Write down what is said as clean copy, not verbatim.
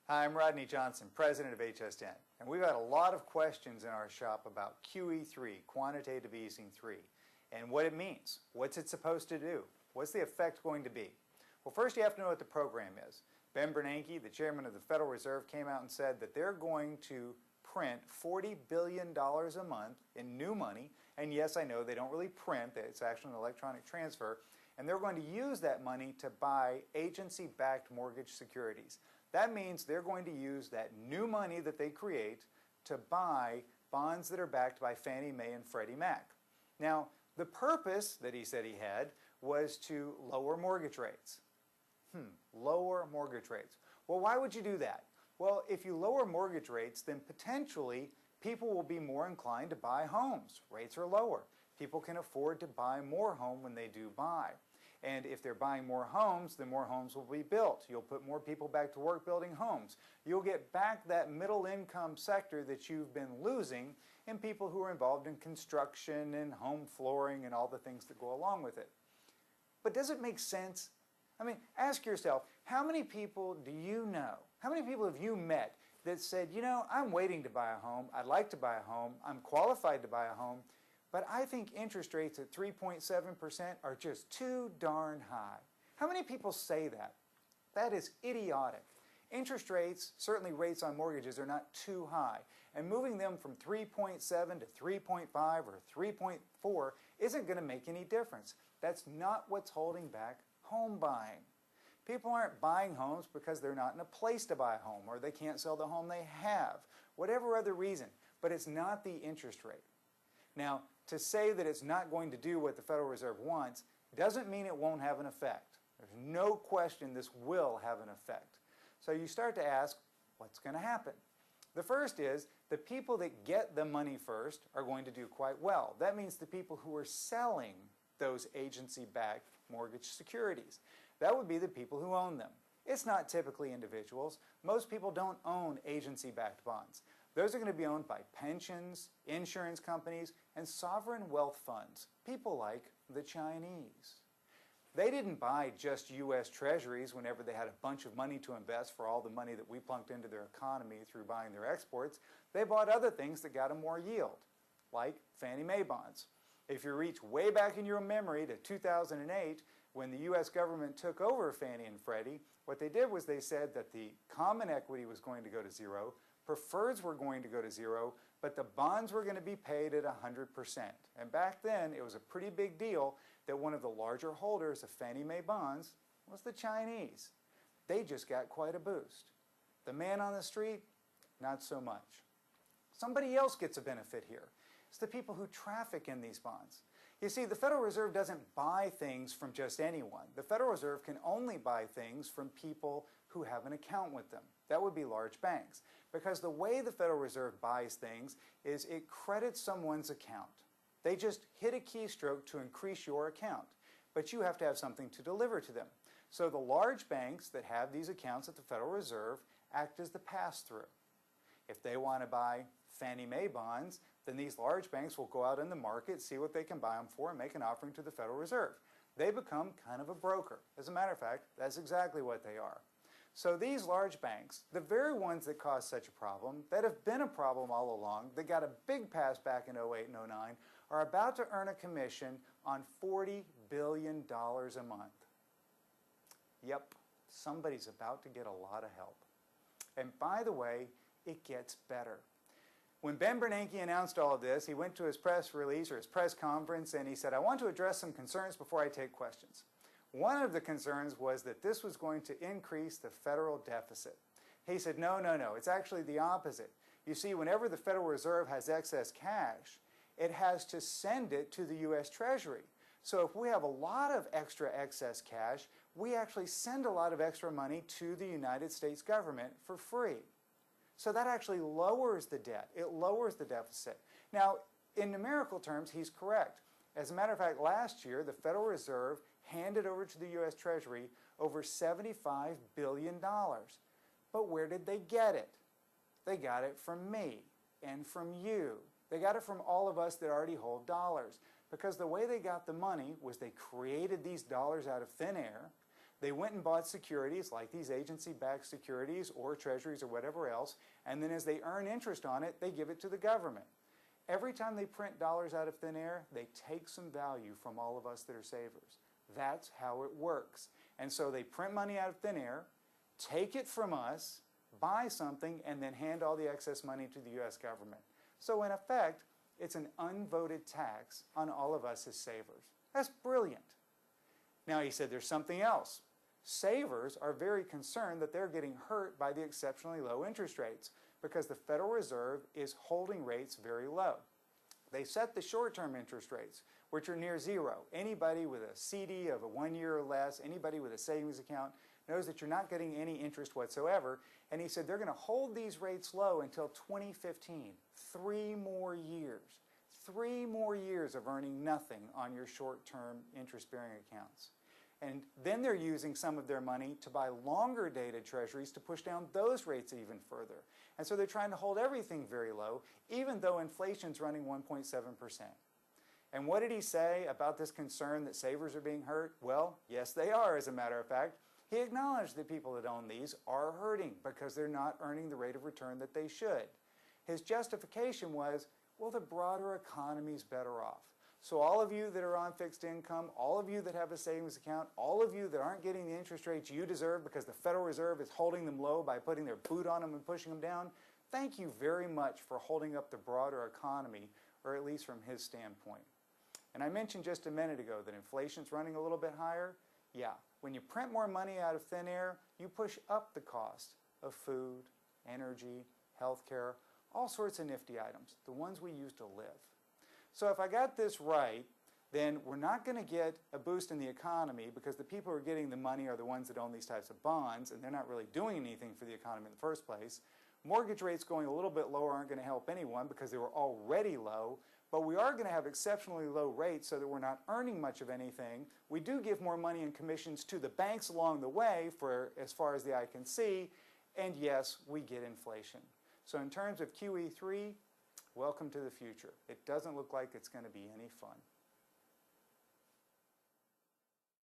Hi, I'm Rodney Johnson, president of HS Dent, and we've had a lot of questions in our shop about QE3, Quantitative Easing 3, and what it means. What's it supposed to do? What's the effect going to be? Well, first you have to know what the program is. Ben Bernanke, the chairman of the Federal Reserve, came out and said that they're going to print $40 billion a month in new money, and yes, I know they don't really print, it's actually an electronic transfer, and they're going to use that money to buy agency-backed mortgage securities. That means they're going to use that new money that they create to buy bonds that are backed by Fannie Mae and Freddie Mac. Now, the purpose that he said he had was to lower mortgage rates. Lower mortgage rates. Well, why would you do that? Well, if you lower mortgage rates, then potentially people will be more inclined to buy homes. Rates are lower. People can afford to buy more home when they do buy. And if they're buying more homes, then more homes will be built. You'll put more people back to work building homes. You'll get back that middle income sector that you've been losing in people who are involved in construction and home flooring and all the things that go along with it. But does it make sense? I mean, ask yourself, how many people do you know, how many people have you met that said, you know, I'm waiting to buy a home, I'd like to buy a home, I'm qualified to buy a home, but I think interest rates at 3.7% are just too darn high. How many people say that? That is idiotic. Interest rates, certainly rates on mortgages, are not too high. And moving them from 3.7 to 3.5 or 3.4 isn't going to make any difference. That's not what's holding back home buying. People aren't buying homes because they're not in a place to buy a home or they can't sell the home they have, whatever other reason, but it's not the interest rate. Now, to say that it's not going to do what the Federal Reserve wants doesn't mean it won't have an effect. There's no question this will have an effect. So you start to ask, what's going to happen? The first is the people that get the money first are going to do quite well. That means the people who are selling those agency-backed mortgage securities. That would be the people who own them. It's not typically individuals. Most people don't own agency-backed bonds. Those are going to be owned by pensions, insurance companies, and sovereign wealth funds, people like the Chinese. They didn't buy just U.S. treasuries whenever they had a bunch of money to invest for all the money that we plunked into their economy through buying their exports. They bought other things that got them more yield, like Fannie Mae bonds. If you reach way back in your memory to 2008, when the U.S. government took over Fannie and Freddie, what they did was they said that the common equity was going to go to zero, preferreds were going to go to zero, but the bonds were going to be paid at 100%. And back then, it was a pretty big deal that one of the larger holders of Fannie Mae bonds was the Chinese. They just got quite a boost. The man on the street, not so much. Somebody else gets a benefit here. It's the people who traffic in these bonds. You see, the Federal Reserve doesn't buy things from just anyone. The Federal Reserve can only buy things from people who have an account with them. That would be large banks. Because the way the Federal Reserve buys things is it credits someone's account. They just hit a keystroke to increase your account, but you have to have something to deliver to them. So the large banks that have these accounts at the Federal Reserve act as the pass-through. If they want to buy Fannie Mae bonds, then these large banks will go out in the market, see what they can buy them for, and make an offering to the Federal Reserve. They become kind of a broker. As a matter of fact, that's exactly what they are. So these large banks, the very ones that caused such a problem, that have been a problem all along, that got a big pass back in 08 and 09, are about to earn a commission on $40 billion a month. Yep, somebody's about to get a lot of help. And by the way, it gets better. When Ben Bernanke announced all of this, he went to his press release or his press conference and he said, I want to address some concerns before I take questions. One of the concerns was that this was going to increase the federal deficit. He said, no, it's actually the opposite. You see, whenever the Federal Reserve has excess cash, it has to send it to the U.S. Treasury. So if we have a lot of extra excess cash, we actually send a lot of extra money to the United States government for free. So that actually lowers the debt. It lowers the deficit. Now, in numerical terms, he's correct. As a matter of fact, last year, the Federal Reserve handed over to the U.S. Treasury over $75 billion. But where did they get it? They got it from me and from you. They got it from all of us that already hold dollars. Because the way they got the money was they created these dollars out of thin air. They went and bought securities like these agency-backed securities or treasuries or whatever else, and then as they earn interest on it, they give it to the government. Every time they print dollars out of thin air, they take some value from all of us that are savers. That's how it works. And so they print money out of thin air, take it from us, buy something, and then hand all the excess money to the U.S. government. So in effect, it's an unvoted tax on all of us as savers. That's brilliant. Now he said there's something else. Savers are very concerned that they're getting hurt by the exceptionally low interest rates because the Federal Reserve is holding rates very low. They set the short-term interest rates, which are near zero. Anybody with a CD of 1 year or less, anybody with a savings account, knows that you're not getting any interest whatsoever. And he said they're going to hold these rates low until 2015. 3 more years. 3 more years of earning nothing on your short-term interest-bearing accounts. And then they're using some of their money to buy longer dated treasuries to push down those rates even further. And so they're trying to hold everything very low, even though inflation's running 1.7%. And what did he say about this concern that savers are being hurt? Well, yes, they are, as a matter of fact. He acknowledged that people that own these are hurting because they're not earning the rate of return that they should. His justification was, well, the broader economy's better off. So all of you that are on fixed income, all of you that have a savings account, all of you that aren't getting the interest rates you deserve because the Federal Reserve is holding them low by putting their boot on them and pushing them down, thank you very much for holding up the broader economy, or at least from his standpoint. And I mentioned just a minute ago that inflation's running a little bit higher. Yeah, when you print more money out of thin air, you push up the cost of food, energy, healthcare, all sorts of nifty items, the ones we use to live. So if I got this right, then we're not going to get a boost in the economy because the people who are getting the money are the ones that own these types of bonds, and they're not really doing anything for the economy in the first place. Mortgage rates going a little bit lower aren't going to help anyone because they were already low, but we are going to have exceptionally low rates so that we're not earning much of anything. We do give more money in commissions to the banks along the way for as far as the eye can see, and yes, we get inflation. So in terms of QE3, welcome to the future. It doesn't look like it's going to be any fun.